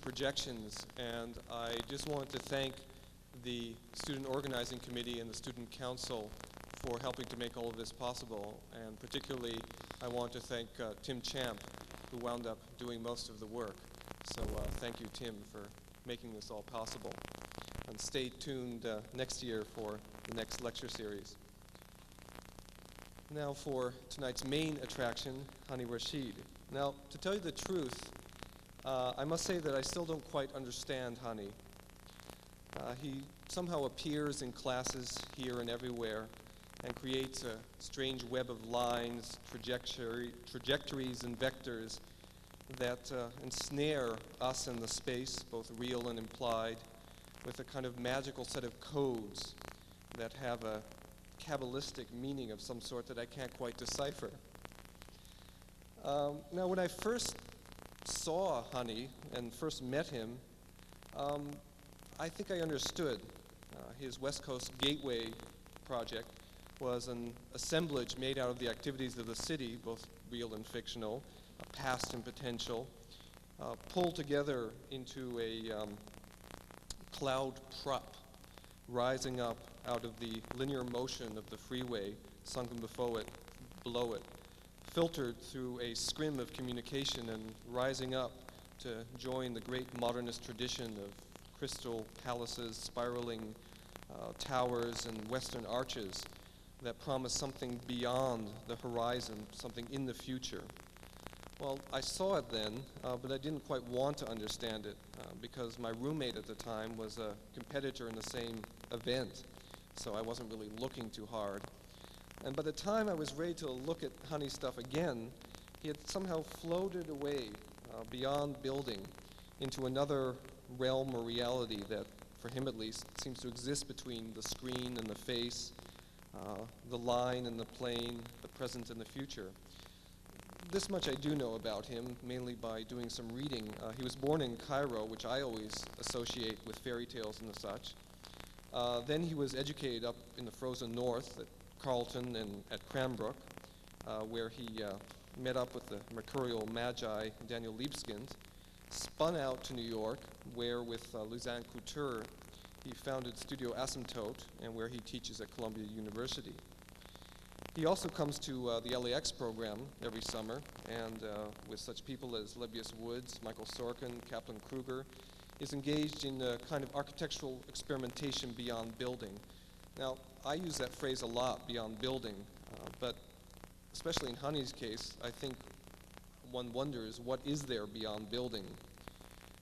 projections, and I just wanted to thank the Student Organizing Committee and the Student Council for helping to make all of this possible, and particularly I want to thank Tim Champ, who wound up doing most of the work. So thank you, Tim, for making this all possible. And stay tuned next year for the next lecture series. Now for tonight's main attraction, Hani Rashid. Now, to tell you the truth, I must say that I still don't quite understand Hani. He somehow appears in classes here and everywhere and creates a strange web of lines, trajectories, and vectors that ensnare us in the space, both real and implied, with a kind of magical set of codes that have a Kabbalistic meaning of some sort that I can't quite decipher. Now, when I first saw Hani and first met him, I think I understood. His West Coast Gateway project was an assemblage made out of the activities of the city, both real and fictional, past and potential, pulled together into a cloud prop rising up out of the linear motion of the freeway sunken below it, filtered through a scrim of communication and rising up to join the great modernist tradition of crystal palaces, spiraling towers, and western arches that promise something beyond the horizon, something in the future. Well, I saw it then, but I didn't quite want to understand it because my roommate at the time was a competitor in the same event, so I wasn't really looking too hard. And by the time I was ready to look at Hani's stuff again, he had somehow floated away beyond building into another realm or reality that, for him at least, seems to exist between the screen and the face, the line and the plane, the present and the future. This much I do know about him, mainly by doing some reading. He was born in Cairo, which I always associate with fairy tales and the such. Then he was educated up in the frozen north at Carleton and at Cranbrook, where he met up with the mercurial magi Daniel Libeskind, spun out to New York, where with Luzanne Couture he founded Studio Asymptote, and where he teaches at Columbia University. He also comes to the LAX program every summer, and with such people as Lebbeus Woods, Michael Sorkin, Kaplan Kruger, is engaged in a kind of architectural experimentation beyond building. Now, I use that phrase a lot, beyond building, but especially in Hani's case, I think one wonders, what is there beyond building?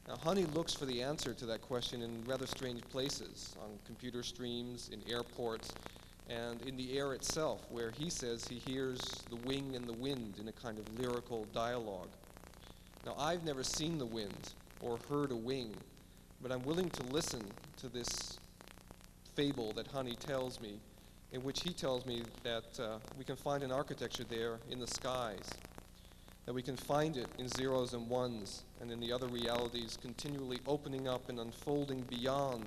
Now, Hani looks for the answer to that question in rather strange places, on computer streams, in airports, and in the air itself, where he says he hears the wing and the wind in a kind of lyrical dialogue. Now, I've never seen the wind or heard a wing, but I'm willing to listen to this fable that Hani tells me, in which he tells me that we can find an architecture there in the skies, that we can find it in zeros and ones, and in the other realities continually opening up and unfolding beyond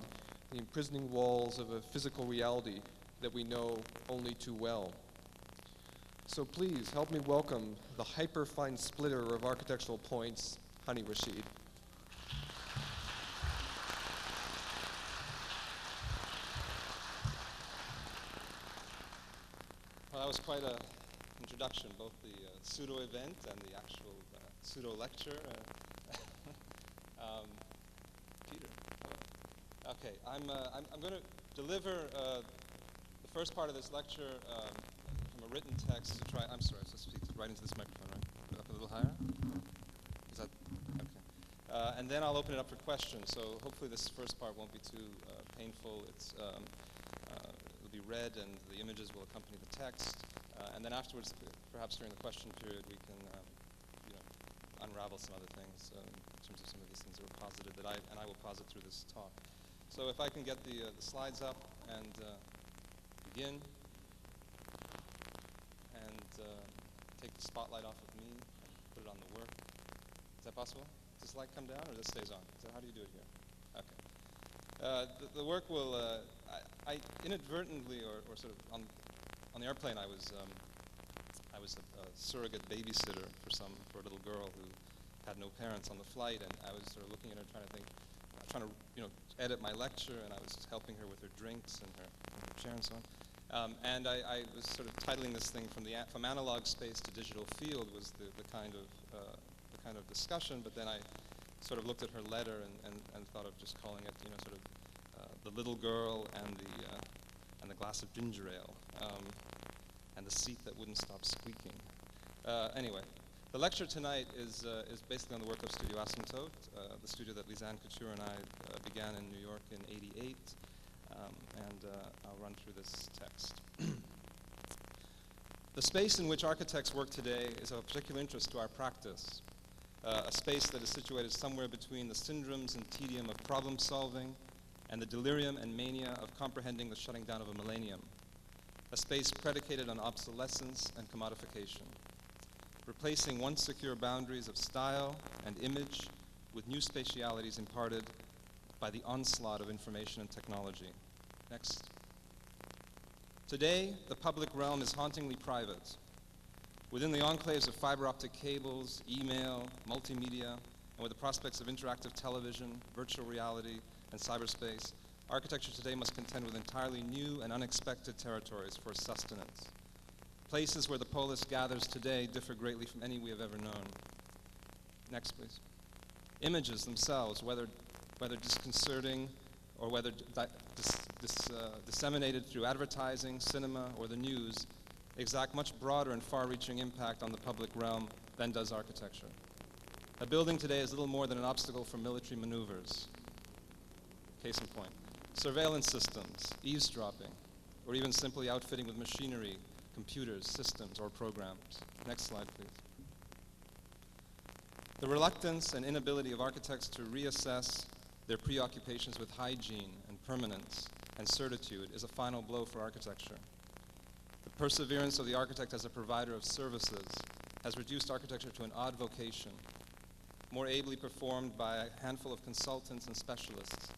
the imprisoning walls of a physical reality that we know only too well. So please help me welcome the hyper-fine splitter of architectural points, Hani Rashid. Well, that was quite an introduction, both the pseudo-event and the actual pseudo-lecture. Peter, hello. Okay, I'm going to deliver the first part of this lecture from a written text to try. I'm sorry, so speak right into this microphone, right? Put it up a little higher. Is that okay? And then I'll open it up for questions. So hopefully this first part won't be too painful. It'll be read, and the images will accompany the text. And then afterwards, perhaps during the question period, we can unravel some other things in terms of some of these things that were posited that I will posit through this talk. So if I can get the slides up and begin, and take the spotlight off of me, put it on the work. Is that possible? Does this light come down, or this stays on? How do you do it here? Okay. The work will, I inadvertently, or sort of on the airplane, I was a surrogate babysitter for a little girl who had no parents on the flight, and I was sort of looking at her trying to edit my lecture, and I was helping her with her drinks and her chair and so on. And I was sort of titling this thing from analog space to digital field was the kind of discussion, but then I sort of looked at her letter and thought of just calling it the little girl and the glass of ginger ale and the seat that wouldn't stop squeaking. Anyway, the lecture tonight is basically on the work of Studio Asymptote, the studio that Lisanne Couture and I began in New York in '88, and I'll run through this text. The space in which architects work today is of particular interest to our practice, a space that is situated somewhere between the syndromes and tedium of problem solving and the delirium and mania of comprehending the shutting down of a millennium, a space predicated on obsolescence and commodification, replacing once secure boundaries of style and image with new spatialities imparted by the onslaught of information and technology. Next. Today, the public realm is hauntingly private. Within the enclaves of fiber optic cables, email, multimedia, and with the prospects of interactive television, virtual reality, and cyberspace, architecture today must contend with entirely new and unexpected territories for sustenance. Places where the polis gathers today differ greatly from any we have ever known. Next, please. Images themselves, whether disconcerting or whether disseminated through advertising, cinema, or the news, exact much broader and far-reaching impact on the public realm than does architecture. A building today is little more than an obstacle for military maneuvers. Case in point, surveillance systems, eavesdropping, or even simply outfitting with machinery, computers, systems, or programs. Next slide, please. The reluctance and inability of architects to reassess their preoccupations with hygiene and permanence and certitude is a final blow for architecture. The perseverance of the architect as a provider of services has reduced architecture to an odd vocation, more ably performed by a handful of consultants and specialists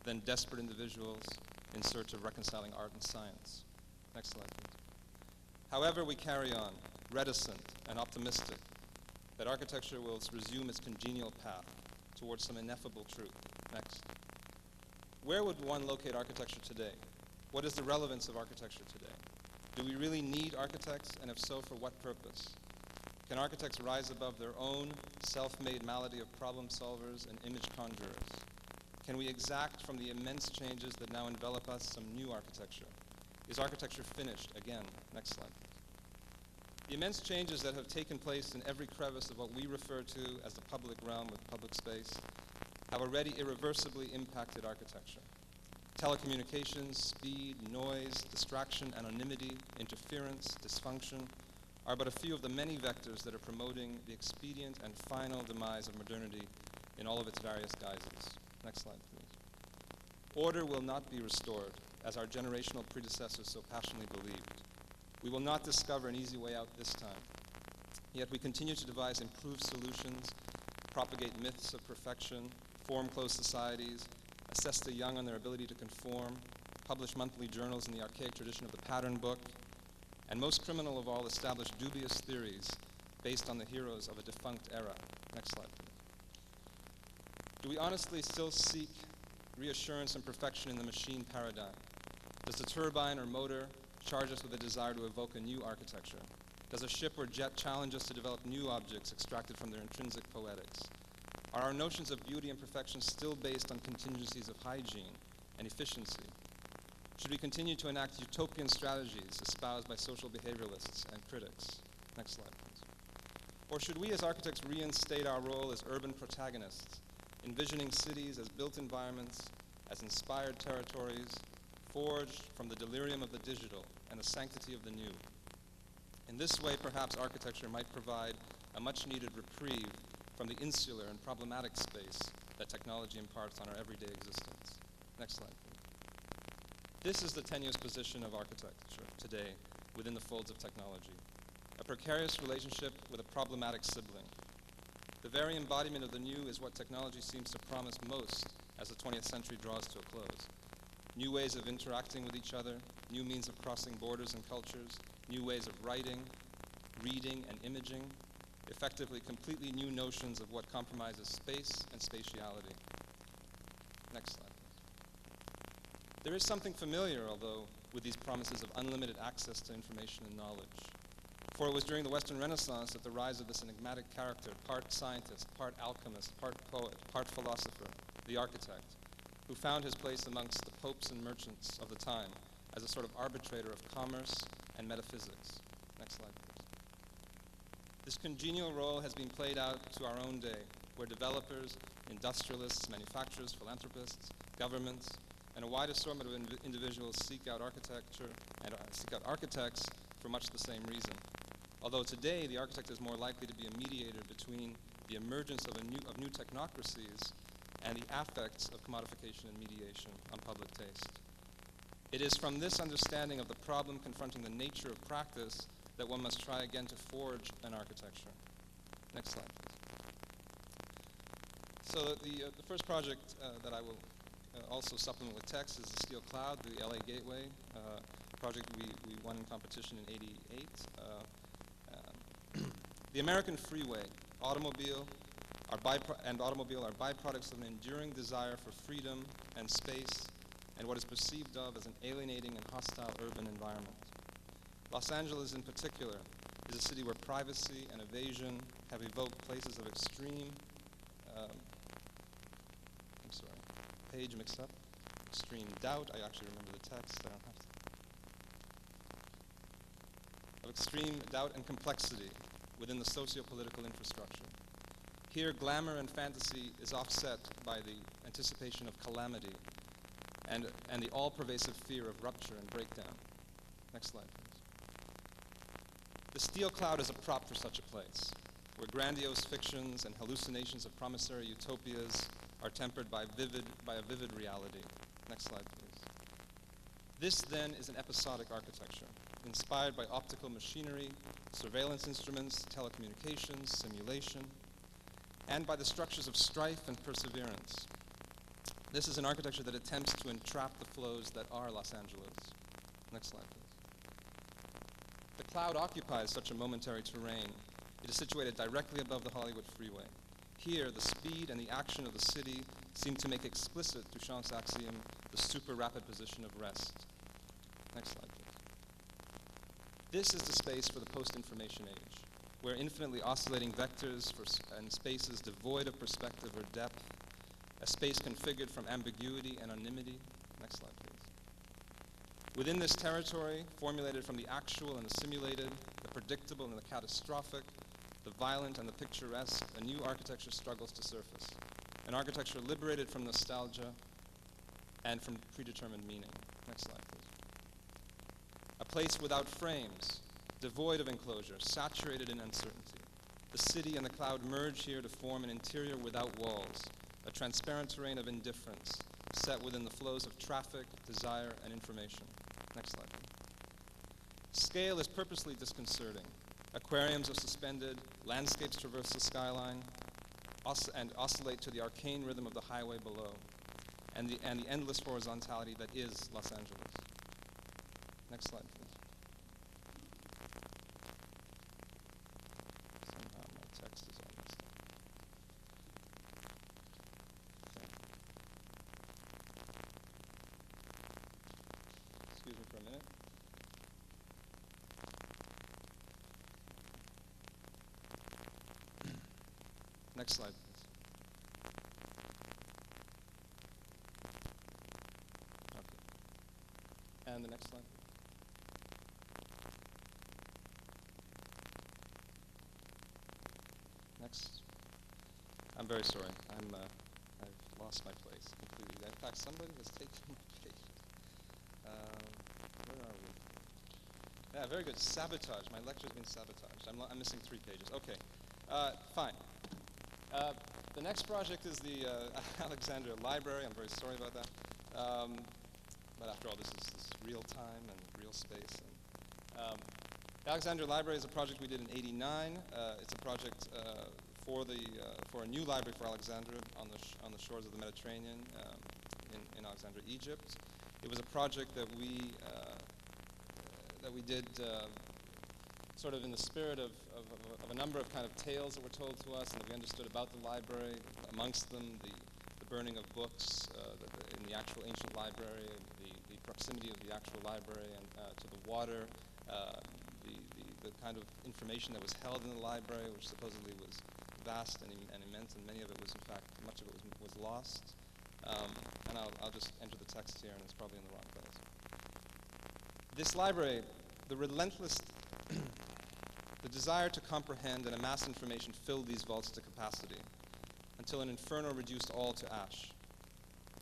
than desperate individuals in search of reconciling art and science. Next slide, please. However, we carry on, reticent and optimistic, that architecture will resume its congenial path towards some ineffable truth. Next. Where would one locate architecture today? What is the relevance of architecture today? Do we really need architects, and if so, for what purpose? Can architects rise above their own self-made malady of problem solvers and image conjurers? Can we exact from the immense changes that now envelop us some new architecture? Is architecture finished? Again, next slide. The immense changes that have taken place in every crevice of what we refer to as the public realm with public space have already irreversibly impacted architecture. Telecommunications, speed, noise, distraction, anonymity, interference, dysfunction are but a few of the many vectors that are promoting the expedient and final demise of modernity in all of its various guises. Next slide, please. Order will not be restored, as our generational predecessors so passionately believed. We will not discover an easy way out this time. Yet we continue to devise improved solutions, propagate myths of perfection, form closed societies, assess the young on their ability to conform, publish monthly journals in the archaic tradition of the pattern book, and most criminal of all, establish dubious theories based on the heroes of a defunct era. Next slide, please. Do we honestly still seek reassurance and perfection in the machine paradigm? Does the turbine or motor charge us with a desire to evoke a new architecture? Does a ship or jet challenge us to develop new objects extracted from their intrinsic poetics? Are our notions of beauty and perfection still based on contingencies of hygiene and efficiency? Should we continue to enact utopian strategies espoused by social behavioralists and critics? Next slide, please. Or should we as architects reinstate our role as urban protagonists, envisioning cities as built environments, as inspired territories, forged from the delirium of the digital and the sanctity of the new? In this way, perhaps architecture might provide a much-needed reprieve from the insular and problematic space that technology imparts on our everyday existence. Next slide, please. This is the tenuous position of architecture today within the folds of technology, a precarious relationship with a problematic sibling. The very embodiment of the new is what technology seems to promise most as the 20th century draws to a close. New ways of interacting with each other, new means of crossing borders and cultures, new ways of writing, reading, and imaging, effectively completely new notions of what compromises space and spatiality. Next slide, please. There is something familiar, although, with these promises of unlimited access to information and knowledge. For it was during the Western Renaissance that the rise of this enigmatic character, part scientist, part alchemist, part poet, part philosopher, the architect, who found his place amongst the popes and merchants of the time as a sort of arbitrator of commerce and metaphysics. Next slide, please. This congenial role has been played out to our own day, where developers, industrialists, manufacturers, philanthropists, governments, and a wide assortment of individuals seek out architecture and seek out architects for much the same reason. Although today the architect is more likely to be a mediator between the emergence of new technocracies and the affects of commodification and mediation on public taste. It is from this understanding of the problem confronting the nature of practice that one must try again to forge an architecture. Next slide, please. So the first project that I will also supplement with text is the Steel Cloud, the LA Gateway, project we won in competition in '88. The American freeway, automobile are byproducts of an enduring desire for freedom and space and what is perceived of as an alienating and hostile urban environment. Los Angeles in particular is a city where privacy and evasion have evoked places of extreme, page mixed up, extreme doubt, I actually remember the text, I don't have to. Of extreme doubt and complexity within the socio-political infrastructure. Here, glamour and fantasy is offset by the anticipation of calamity and the all-pervasive fear of rupture and breakdown. Next slide, please. The Steel Cloud is a prop for such a place, where grandiose fictions and hallucinations of promissory utopias are tempered by a vivid reality. Next slide, please. This, then, is an episodic architecture, inspired by optical machinery, surveillance instruments, telecommunications, simulation, and by the structures of strife and perseverance. This is an architecture that attempts to entrap the flows that are Los Angeles. Next slide, please. The cloud occupies such a momentary terrain. It is situated directly above the Hollywood freeway. Here, the speed and the action of the city seem to make explicit Duchamp's axiom, the super-rapid position of rest. Next slide, please. This is the space for the post-information age, where infinitely oscillating vectors and spaces devoid of perspective or depth, a space configured from ambiguity and anonymity. Next slide, please. Within this territory, formulated from the actual and the simulated, the predictable and the catastrophic, the violent and the picturesque, a new architecture struggles to surface. An architecture liberated from nostalgia and from predetermined meaning. Next slide, please. A place without frames, devoid of enclosure, saturated in uncertainty. The city and the cloud merge here to form an interior without walls, a transparent terrain of indifference, set within the flows of traffic, desire, and information. Next slide, please. Scale is purposely disconcerting. Aquariums are suspended, landscapes traverse the skyline, and oscillate to the arcane rhythm of the highway below, and the endless horizontality that is Los Angeles. Next slide, please. Somehow my text is all messed up. Okay. Excuse me for a minute. Next slide, please. Okay. And the next slide. Next. I'm very sorry. I've lost my place completely. In fact, somebody has taken my page. Where are we? Yeah, very good. Sabotage. My lecture's been sabotaged. I'm missing 3 pages. Okay. Fine. The next project is the Alexandria Library. I'm very sorry about that. But after all, this is real time and real space. And, the Alexandria Library is a project we did in '89. It's a project for a new library for Alexandria on the shores of the Mediterranean in Alexandria, Egypt. It was a project that we did sort of in the spirit of of a number of kind of tales that were told to us and that we understood about the library, amongst them the burning of books in the actual ancient library, the proximity of the actual library and to the water, the kind of information that was held in the library, which supposedly was vast and immense, and many of it was, in fact, much of it was lost. And I'll just enter the text here, and it's probably in the wrong place. This library, the relentless, the desire to comprehend and amass information filled these vaults to capacity, until an inferno reduced all to ash.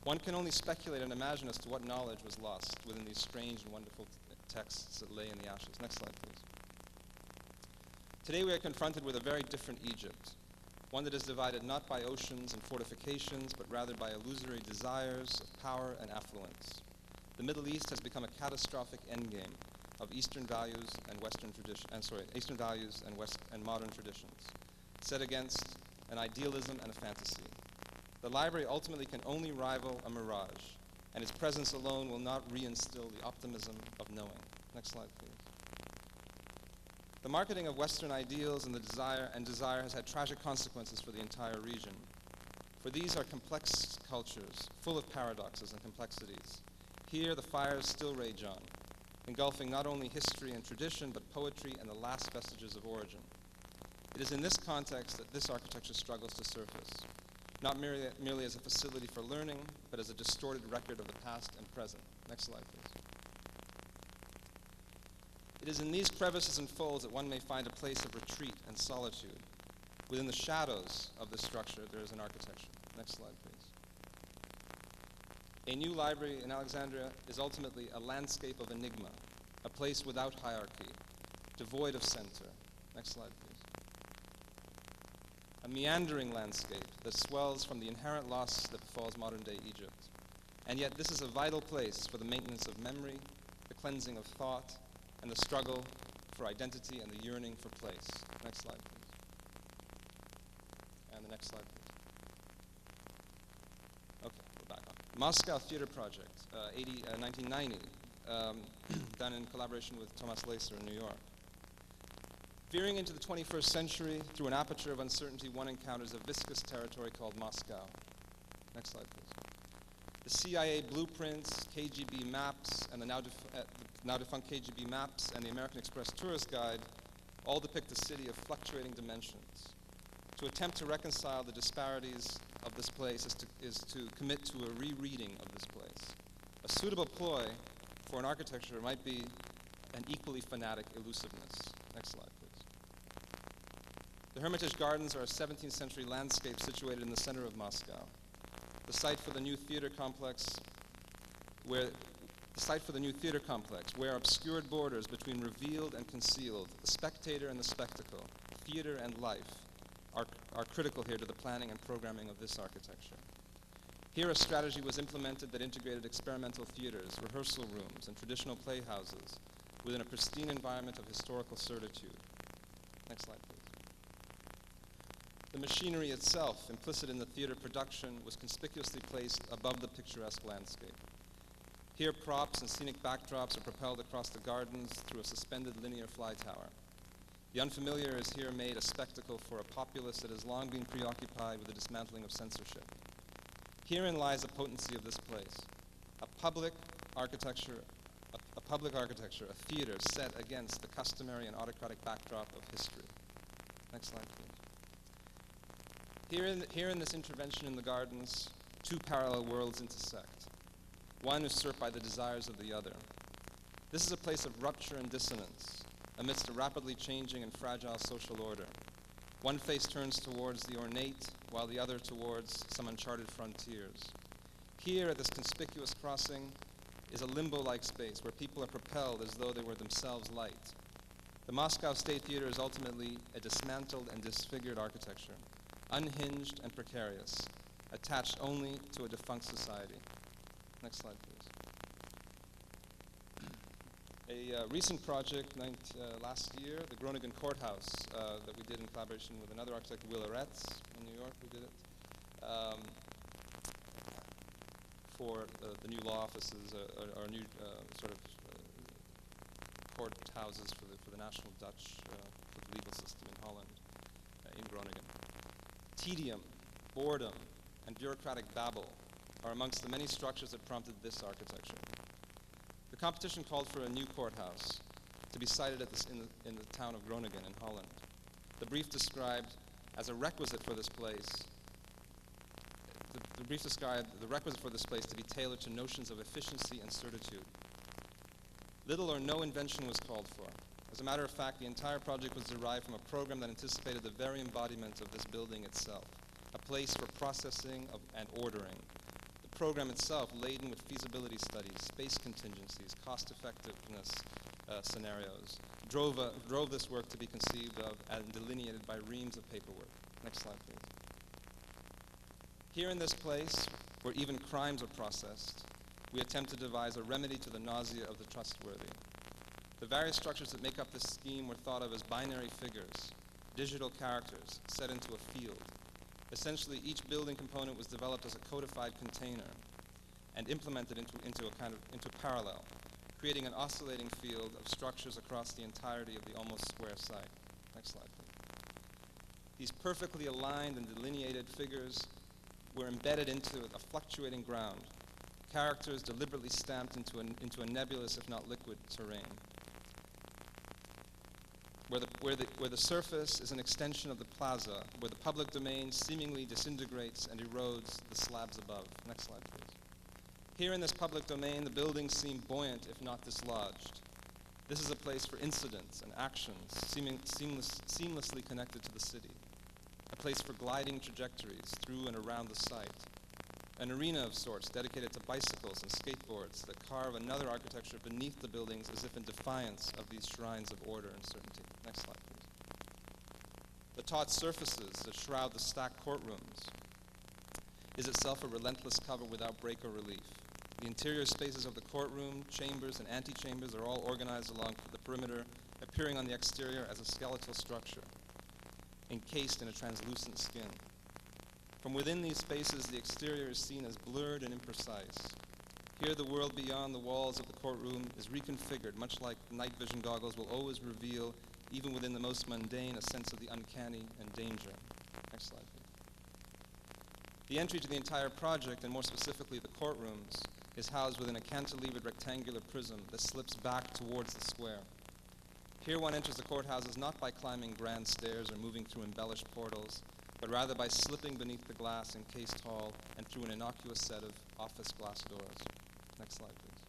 One can only speculate and imagine as to what knowledge was lost within these strange and wonderful texts that lay in the ashes. Next slide, please. Today we are confronted with a very different Egypt, one that is divided not by oceans and fortifications, but rather by illusory desires of power and affluence. The Middle East has become a catastrophic endgame of Eastern values and Eastern values and modern traditions, set against an idealism and a fantasy. The library ultimately can only rival a mirage, and its presence alone will not reinstill the optimism of knowing. Next slide, please. The marketing of Western ideals and desire has had tragic consequences for the entire region. For these are complex cultures, full of paradoxes and complexities. Here the fires still rage on, engulfing not only history and tradition, but poetry and the last vestiges of origin. It is in this context that this architecture struggles to surface, not merely as a facility for learning, but as a distorted record of the past and present. Next slide, please. It is in these crevices and folds that one may find a place of retreat and solitude. Within the shadows of this structure, there is an architecture. Next slide, please. A new library in Alexandria is ultimately a landscape of enigma, a place without hierarchy, devoid of center. Next slide, please. A meandering landscape that swells from the inherent loss that befalls modern-day Egypt. And yet this is a vital place for the maintenance of memory, the cleansing of thought, and the struggle for identity and the yearning for place. Next slide, please. And the next slide, please. Okay, we're back on. Moscow Theater Project, 1990, done in collaboration with Thomas Laser in New York. Veering into the 21st century, through an aperture of uncertainty, one encounters a viscous territory called Moscow. Next slide, please. The CIA blueprints, KGB maps, and the now defunct KGB maps and the American Express tourist guide all depict a city of fluctuating dimensions. To attempt to reconcile the disparities of this place is to commit to a rereading of this place. A suitable ploy for an architecture might be an equally fanatic elusiveness. Next slide, please. The Hermitage Gardens are a 17th century landscape situated in the center of Moscow. The site for the new theater complex, where obscured borders between revealed and concealed, the spectator and the spectacle, theater and life, are critical here to the planning and programming of this architecture. Here a strategy was implemented that integrated experimental theaters, rehearsal rooms, and traditional playhouses within a pristine environment of historical certitude. Next slide, please. The machinery itself, implicit in the theater production, was conspicuously placed above the picturesque landscape. Here props and scenic backdrops are propelled across the gardens through a suspended linear fly tower. The unfamiliar is here made a spectacle for a populace that has long been preoccupied with the dismantling of censorship. Herein lies the potency of this place. A public architecture, a theater set against the customary and autocratic backdrop of history. Next slide, please. Here in this intervention in the gardens, two parallel worlds intersect, one usurped by the desires of the other. This is a place of rupture and dissonance amidst a rapidly changing and fragile social order. One face turns towards the ornate, while the other towards some uncharted frontiers. Here at this conspicuous crossing is a limbo-like space where people are propelled as though they were themselves light. The Moscow State Theater is ultimately a dismantled and disfigured architecture, unhinged and precarious, attached only to a defunct society. Next slide, please. A recent project last year, the Groningen Courthouse, that we did in collaboration with another architect, Wiel Arets in New York, we did it, for the new law offices, or new courthouses for the National Dutch, for the legal system in Holland, in Groningen. Tedium, boredom, and bureaucratic babble are amongst the many structures that prompted this architecture. The competition called for a new courthouse to be sited in the town of Groningen in Holland. The brief described as a requisite for this place, the brief described the requisite for this place to be tailored to notions of efficiency and certitude. Little or no invention was called for. As a matter of fact, the entire project was derived from a program that anticipated the very embodiment of this building itself, a place for processing and ordering. The program itself, laden with feasibility studies, space contingencies, cost-effectiveness scenarios, drove this work to be conceived of and delineated by reams of paperwork. Next slide, please. Here in this place, where even crimes are processed, we attempt to devise a remedy to the nausea of the trustworthy. The various structures that make up this scheme were thought of as binary figures, digital characters set into a field. Essentially, each building component was developed as a codified container and implemented into parallel, creating an oscillating field of structures across the entirety of the almost square site. Next slide, please. These perfectly aligned and delineated figures were embedded into a fluctuating ground, characters deliberately stamped into a nebulous, if not liquid, terrain, where the surface is an extension of the plaza, where the public domain seemingly disintegrates and erodes the slabs above. Next slide, please. Here in this public domain, the buildings seem buoyant, if not dislodged. This is a place for incidents and actions seamlessly connected to the city, a place for gliding trajectories through and around the site, an arena of sorts dedicated to bicycles and skateboards that carve another architecture beneath the buildings as if in defiance of these shrines of order and certainty. Next slide, please. The taut surfaces that shroud the stacked courtrooms is itself a relentless cover without break or relief. The interior spaces of the courtroom, chambers, and antechambers are all organized along the perimeter, appearing on the exterior as a skeletal structure, encased in a translucent skin. From within these spaces, the exterior is seen as blurred and imprecise. Here, the world beyond the walls of the courtroom is reconfigured, much like night vision goggles will always reveal, even within the most mundane, a sense of the uncanny and danger. Next slide, please. The entry to the entire project, and more specifically the courtrooms, is housed within a cantilevered rectangular prism that slips back towards the square. Here one enters the courthouses not by climbing grand stairs or moving through embellished portals, but rather by slipping beneath the glass encased hall and through an innocuous set of office glass doors. Next slide, please.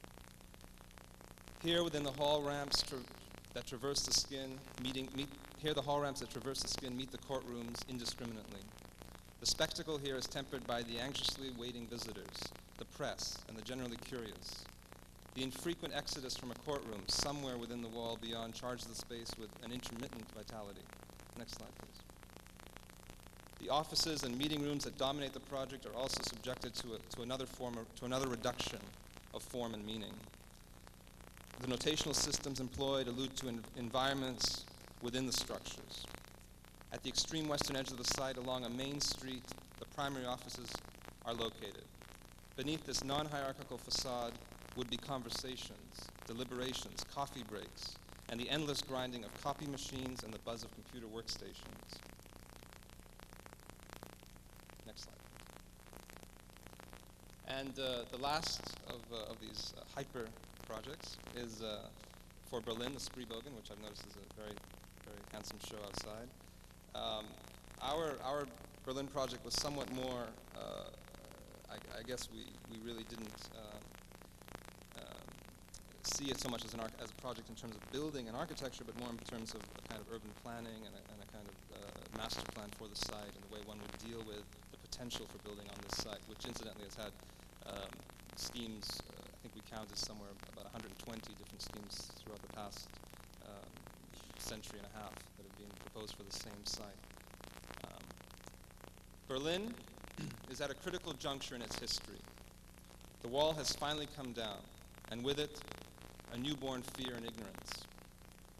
Here within the hall ramps that traverse the skin meet the courtrooms indiscriminately. The spectacle here is tempered by the anxiously waiting visitors, the press, and the generally curious. The infrequent exodus from a courtroom somewhere within the wall beyond charges the space with an intermittent vitality. Next slide, please. The offices and meeting rooms that dominate the project are also subjected to another reduction of form and meaning. The notational systems employed allude to environments within the structures. At the extreme western edge of the site, along a main street, the primary offices are located. Beneath this non-hierarchical facade would be conversations, deliberations, coffee breaks, and the endless grinding of copy machines and the buzz of computer workstations. Next slide. And the last of these hyper projects is for Berlin, the Spreebogen, which I've noticed is a very, very handsome show outside. Our Berlin project was somewhat more, I guess we really didn't see it so much as a project in terms of building and architecture, but more in terms of a kind of urban planning and a kind of master plan for the site and the way one would deal with the potential for building on this site, which incidentally has had schemes, I think we counted somewhere about 120 different schemes throughout the past century and a half that have been proposed for the same site. Berlin is at a critical juncture in its history. The wall has finally come down, and with it, a newborn fear and ignorance,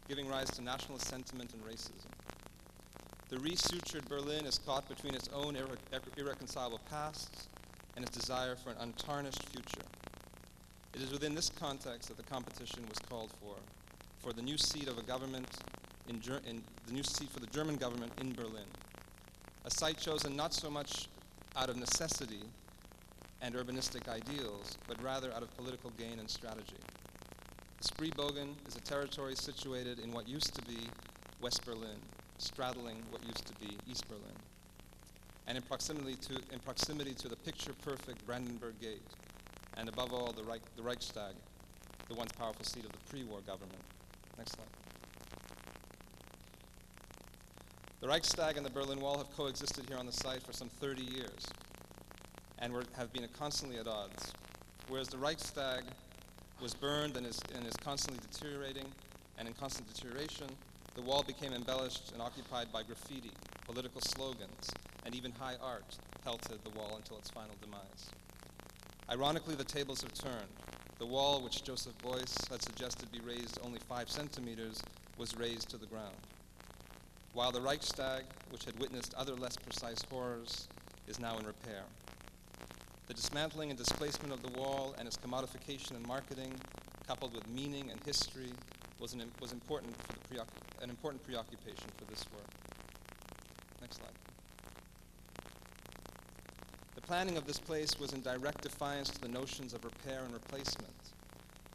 giving rise to nationalist sentiment and racism. The resutured Berlin is caught between its own irreconcilable past and its desire for an untarnished future. It is within this context that the competition was called for the new seat of a government in the new seat for the German government in Berlin. A site chosen not so much out of necessity and urbanistic ideals, but rather out of political gain and strategy. Spreebogen is a territory situated in what used to be West Berlin, straddling what used to be East Berlin, and in proximity to the picture-perfect Brandenburg Gate, and above all, the Reichstag, the once powerful seat of the pre-war government. Next slide. The Reichstag and the Berlin Wall have coexisted here on the site for some 30 years, and have been constantly at odds. Whereas the Reichstag was burned and is constantly deteriorating, and in constant deterioration, the wall became embellished and occupied by graffiti, political slogans, and even high art pelted the wall until its final demise. Ironically, the tables have turned. The wall, which Joseph Beuys had suggested be raised only 5 centimeters, was razed to the ground. While the Reichstag, which had witnessed other less precise horrors, is now in repair. The dismantling and displacement of the wall and its commodification and marketing, coupled with meaning and history, was an important preoccupation for this work. Next slide. The planning of this place was in direct defiance to the notions of repair and replacement.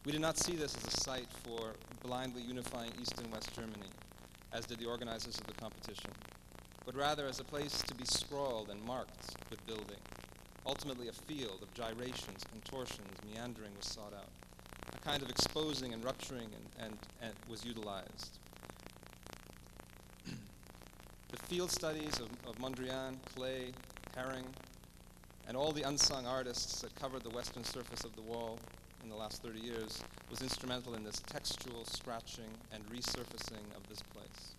We did not see this as a site for blindly unifying East and West Germany, as did the organizers of the competition, but rather as a place to be scrawled and marked with building. Ultimately, a field of gyrations, contortions, meandering was sought out. A kind of exposing and rupturing and was utilized. The field studies of Mondrian, Klee, Herring, and all the unsung artists that covered the western surface of the wall in the last 30 years was instrumental in this textual scratching and resurfacing of this place.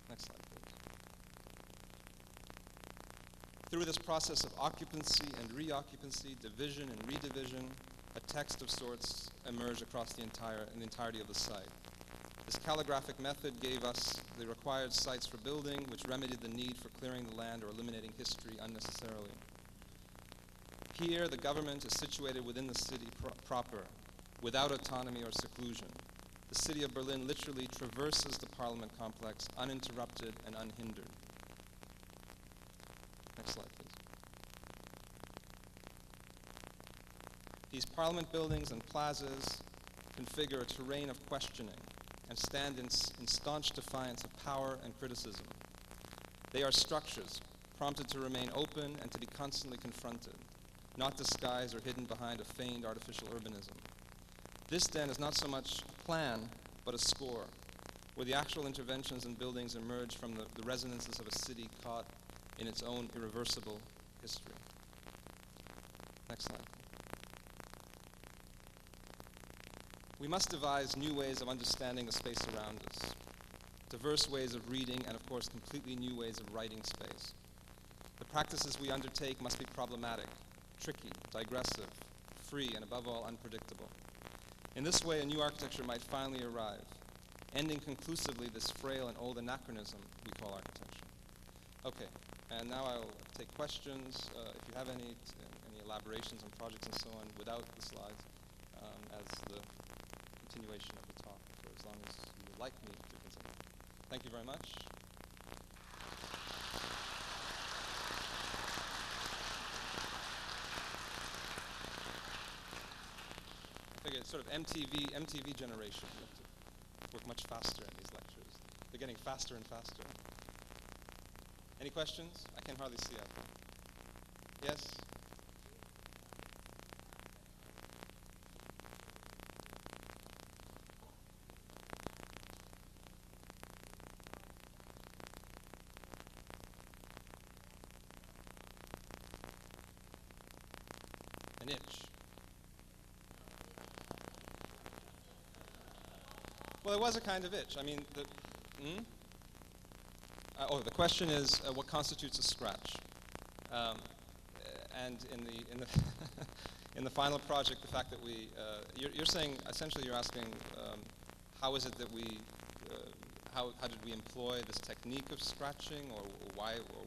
Next slide, please. Through this process of occupancy and reoccupancy, division and redivision, a text of sorts emerged across the entirety of the site. This calligraphic method gave us the required sites for building, which remedied the need for clearing the land or eliminating history unnecessarily. Here, the government is situated within the city proper, without autonomy or seclusion. The city of Berlin literally traverses the parliament complex uninterrupted and unhindered. Next slide, please. These parliament buildings and plazas configure a terrain of questioning and stand in staunch defiance of power and criticism. They are structures prompted to remain open and to be constantly confronted, not disguised or hidden behind a feigned artificial urbanism. This, then, is not so much a plan, but a score, where the actual interventions and buildings emerge from the resonances of a city caught in its own irreversible history. Next slide. We must devise new ways of understanding the space around us, diverse ways of reading, and of course, completely new ways of writing space. The practices we undertake must be problematic, tricky, digressive, free, and above all, unpredictable. In this way, a new architecture might finally arrive, ending conclusively this frail and old anachronism we call architecture. Okay, and now I'll take questions, if you have any elaborations on projects and so on, without the slides, as the continuation of the talk, for as long as you would like me to continue. Thank you very much. I figure it's sort of MTV generation. You have to work much faster in these lectures. They're getting faster and faster. Any questions? I can hardly see out there. Yes? An itch. Well, it was a kind of itch. I mean, the question is, what constitutes a scratch? And in the in the final project, the fact that we, you're saying essentially you're asking, how is it that we, how did we employ this technique of scratching, or why? Or,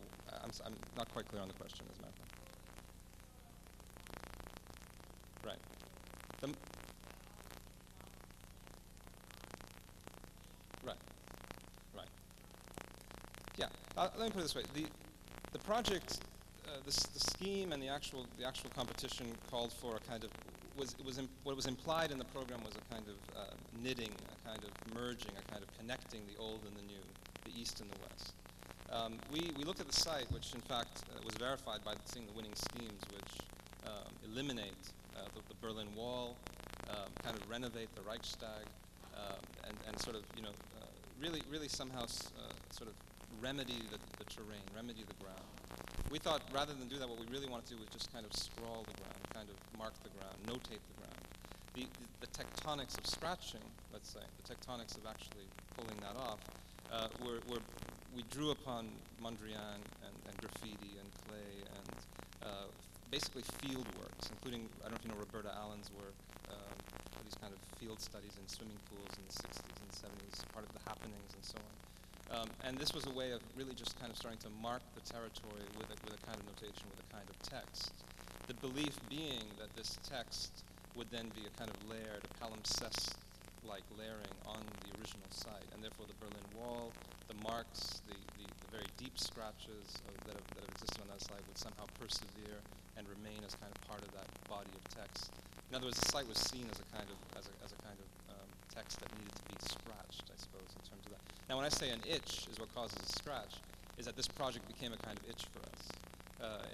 I'm not quite clear on the question, as a matter of fact. Right. Right. Let me put it this way: the project, the scheme, and the actual competition called for a kind of what was implied in the program was a kind of knitting, a kind of merging, a kind of connecting the old and the new, the East and the West. We looked at the site, which in fact was verified by seeing the winning schemes, which eliminate the Berlin Wall, kind of renovate the Reichstag, and sort of really somehow sort of remedy the terrain, remedy the ground. We thought rather than do that, what we really wanted to do was just kind of scrawl the ground, kind of mark the ground, notate the ground. The tectonics of scratching, let's say, the tectonics of actually pulling that off, we drew upon Mondrian and graffiti and clay and basically field works, including, I don't know if you know Roberta Allen's work, these kind of field studies in swimming pools in the 60s and 70s, part of the happenings and so on. And this was a way of really just kind of starting to mark the territory with a kind of notation, with a kind of text. The belief being that this text would then be a kind of layered, a palimpsest-like layering on the original site, and therefore the Berlin Wall, the marks, the very deep scratches that have existed on that site would somehow persevere and remain as kind of part of that body of text. In other words, the site was seen as a kind of text that needed to be scratched, I suppose, in terms of that. Now, when I say an itch is what causes a scratch, is that this project became a kind of itch for us,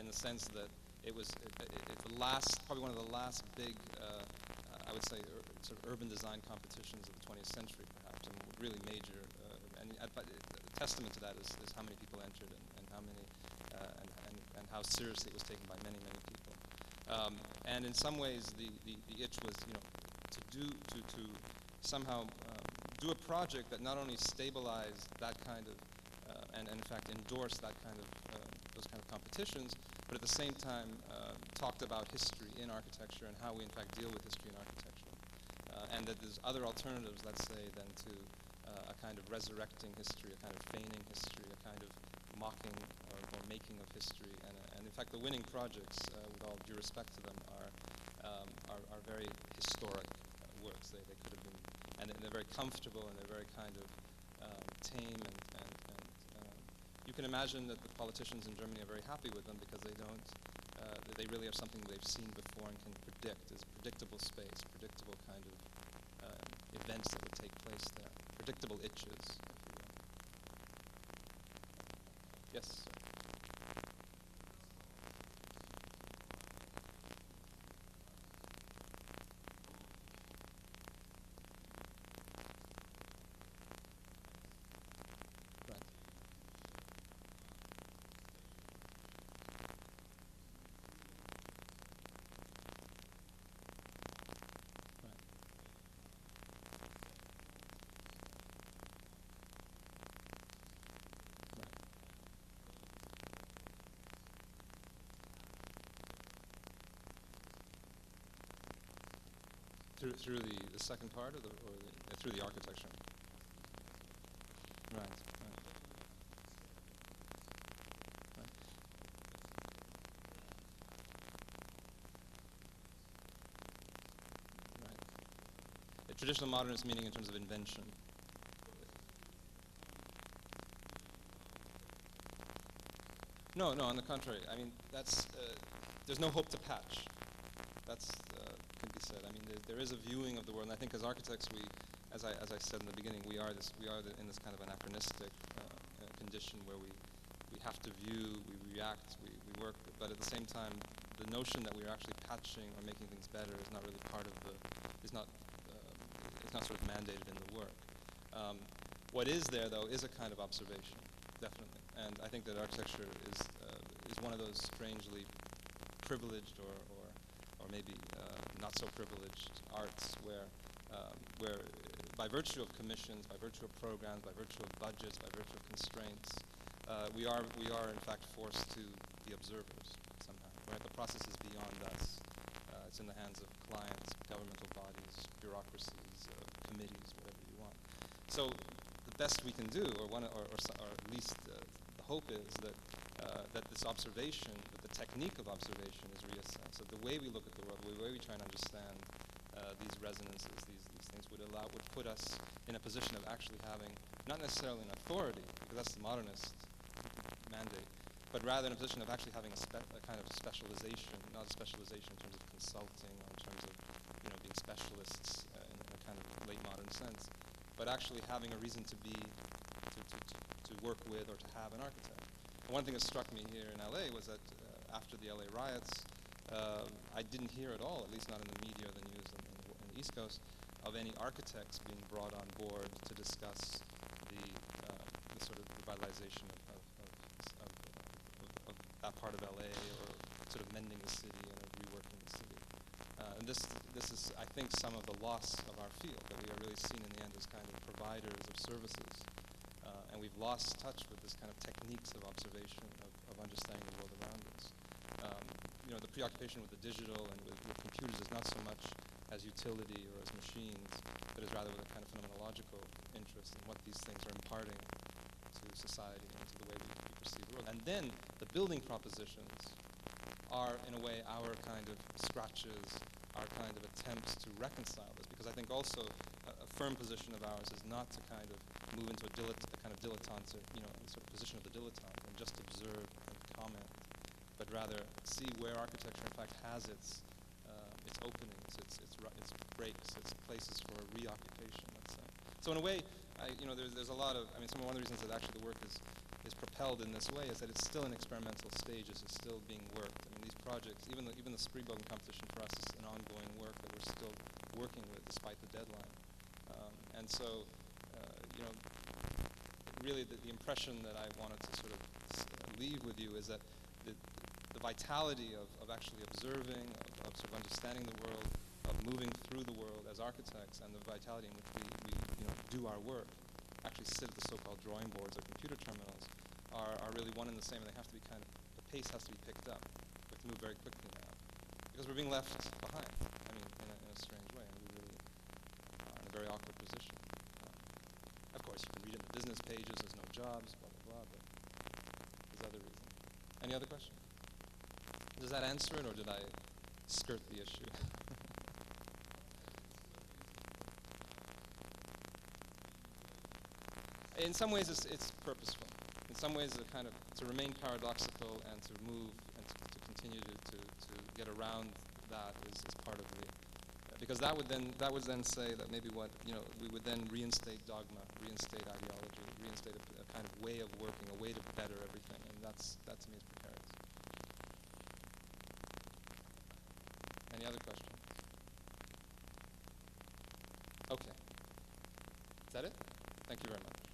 in the sense that it was the last, probably one of the last big, I would say, sort of urban design competitions of the 20th century, perhaps, and really major. But a testament to that is how many people entered and how many and how seriously it was taken by many people. And in some ways, the itch was to somehow do a project that not only stabilized that kind of and in fact endorsed that kind of those kind of competitions, but at the same time talked about history in architecture and how we in fact deal with history in architecture, and that there's other alternatives, let's say, than to a kind of resurrecting history, a kind of feigning history, a kind of mocking or making of history, and in fact the winning projects, with all due respect to them, are very historic works. They could have been, and they're very comfortable, and they're very kind of tame, and you can imagine that the politicians in Germany are very happy with them because they don't, they really have something they've seen before and can predict. There's predictable space, predictable kind of events that would take place there, predictable itches, if you will. Yes, sir. Through the second part of through the architecture. Right. A traditional modernist meaning in terms of invention. No, on the contrary. I mean, that's there's no hope to patch. That's can be said. I mean, there is a viewing of the world, and I think as architects, we, as I said in the beginning, we are in this kind of anachronistic condition where we have to view, we react, we work, but at the same time, the notion that we are actually patching or making things better is not really part of it's not sort of mandated in the work. What is there, though, is a kind of observation, definitely, and I think that architecture is one of those strangely privileged or maybe not so privileged arts where by virtue of commissions, by virtue of programs, by virtue of budgets, by virtue of constraints, we are in fact forced to be observers somehow. Right? The process is beyond us. It's in the hands of clients, governmental bodies, bureaucracies, committees, whatever you want. So the best we can do, or at least the hope is that this observation, that the technique of observation is reassessed. So the way we look at the world, the way we try and understand these resonances, these things would put us in a position of actually having not necessarily an authority, because that's the modernist mandate, but rather in a position of actually having a kind of specialization, not a specialization in terms of consulting or in terms of being specialists in a kind of late modern sense, but actually having a reason to be, to work with or to have an architect. And one thing that struck me here in LA was that after the LA riots, I didn't hear at all, at least not in the media or the news in the East Coast, of any architects being brought on board to discuss the sort of revitalization of that part of LA, or sort of mending the city and reworking the city. And this is, I think, some of the loss of our field, that we are really seen in the end as kind of providers of services. And we've lost touch with this kind of techniques of observation, of understanding the world around us. The preoccupation with the digital and with computers is not so much as utility or as machines, but is rather with a kind of phenomenological interest in what these things are imparting to society and to the way we perceive the world. And then the building propositions are, in a way, our kind of scratches, our kind of attempts to reconcile this, because I think also a firm position of ours is not to kind of move into a kind of dilettante, sort of position of the dilettante, and just observe and comment, but rather see where architecture, in fact, has its openings, its breaks, its places for reoccupation, let's say. So in a way, there's a lot of, one of the reasons that actually the work is propelled in this way is that it's still in experimental stages, it's still being worked. These projects, even the Spreebogen competition for us is an ongoing work that we're still working with despite the deadline. And so, really the impression that I wanted to sort of leave with you is that the vitality of actually observing, of sort of understanding the world, of moving through the world as architects, and the vitality in which we do our work, actually sit at the so-called drawing boards or computer terminals, are really one and the same, and they have to be the pace has to be picked up. We have to move very quickly now, because we're being left behind, in a strange way, and we really are in a very awkward position. Of course, you can read it in the business pages, there's no jobs, blah, blah, blah, but there's other reasons. Any other questions? Does that answer it, or did I skirt the issue? In some ways, it's purposeful. In some ways, to remain paradoxical and to move and to continue to get around that is part of the, because that would then say that maybe we would then reinstate dogma, reinstate ideology, reinstate a kind of way of working, a way to better everything, and that to me is precarious. Any other questions? Okay. Is that it? Thank you very much.